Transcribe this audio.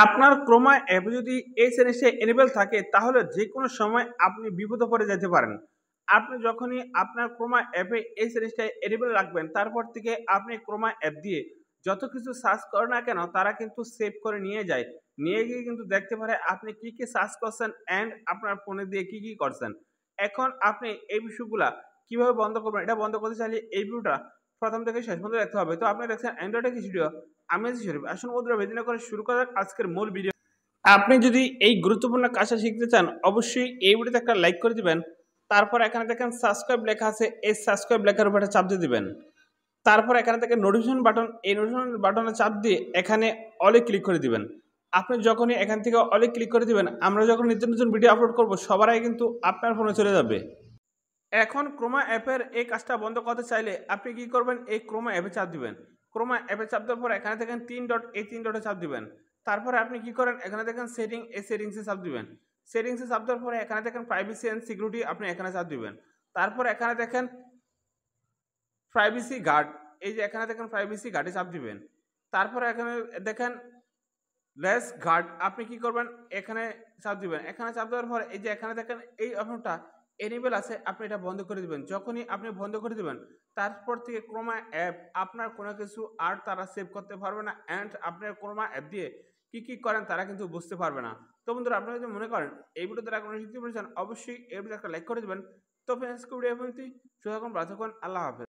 আপনার ক্রোমা অ্যাপে যদি এই জিনিসটা এনেবল থাকে তাহলে যেকোনো সময় আপনি বিপদে পড়ে যেতে পারেন। আপনি যখনই আপনার ক্রোমা অ্যাপে এই জিনিসটা এনেবল রাখবেন তারপর থেকে আপনি ক্রোমা অ্যাপ দিয়ে যত কিছু সার্চ করেন না কেন তারা কিন্তু সেভ করে নিয়ে যায়। নিয়ে গিয়ে কিন্তু দেখতে পারে আপনি কি সার্চ করছেন অ্যান্ড আপনার ফোনে দিয়ে কি করছেন। এখন আপনি এই বিষয়গুলা কিভাবে বন্ধ করবেন এটা বন্ধ করতে চাইলে এই ভিডিওটা প্রথম থেকে শেষ পর্যন্ত দেখতে হবে। তো আপনি দেখছেন অ্যান্ড্রয়েডের কিছু ভিডিও। আমি আছি শরীফ। আসুন বন্ধুরা বেদিনা করে শুরু করা যাক আজকের মূল ভিডিও। আপনি যদি এই গুরুত্বপূর্ণ কাজটা শিখতে চান অবশ্যই এই ভিডিওতে একটা লাইক করে দিবেন। তারপর এখানে দেখেন সাবস্ক্রাইব লেখা আছে, এই সাবস্ক্রাইব লেখার উপরে চাপ দিয়ে দিবেন। তারপর এখানে থেকে নোটিফিকেশন বাটন, এই নোটিফিকেশন বাটনে চাপ দিয়ে এখানে অলে ক্লিক করে দিবেন। আপনি যখনই এখান থেকে অলে ক্লিক করে দিবেন আমরা যখন নিত্য নতুন ভিডিও আপলোড করব সবার আগে কিন্তু আপনার ফোনে চলে যাবে। এখন ক্রোমা অ্যাপের এই কাজটা বন্ধ করতে চাইলে আপনি কি করবেন, এই ক্রোমা অ্যাপে চাপ দিবেন। ক্রোমা অ্যাপে চাপ দেওয়ার পর এখানে দেখেন ৩ ডট, এই ৩ ডটে চাপ দিবেন। তারপরে আপনি কি করেন এখানে দেখেন সেটিং, এই সেটিংসে চাপ দিবেন। সেটিংসে চাপ দেওয়ার পরে এখানে দেখেন প্রাইভেসি অ্যান্ড সিকিউরিটি, আপনি এখানে চাপ দিবেন। তারপর এখানে দেখেন প্রাইভেসি গার্ড, এই যে এখানে দেখেন প্রাইভেসি গার্ডে চাপ দিবেন। তারপরে এখানে দেখেন লেস গার্ড, আপনি কি করবেন এখানে চাপ দিবেন। এখানে চাপ দেওয়ার পর এই যে এখানে দেখেন এই অপশনটা এনেবল আছে, আপনি এটা বন্ধ করে দিবেন। যখনই আপনি বন্ধ করে দিবেন তারপর থেকে ক্রোমা অ্যাপ আপনার কোনো কিছু আর তারা সেভ করতে পারবে না অ্যান্ড আপনার ক্রোমা অ্যাপ দিয়ে কি করেন তারা কিন্তু বুঝতে পারবে না। তো বন্ধুরা আপনারা যদি মনে করেন এই ভিডিও দ্বারা কোনো শিখতে পেরেছেন অবশ্যই এই ভিডিও একটা লাইক করে দেবেন। তো ফ্রেন্ডস ভিডিও পর্যন্ত সুতরাং ভালো থাকুন, আল্লাহ হাফেজ।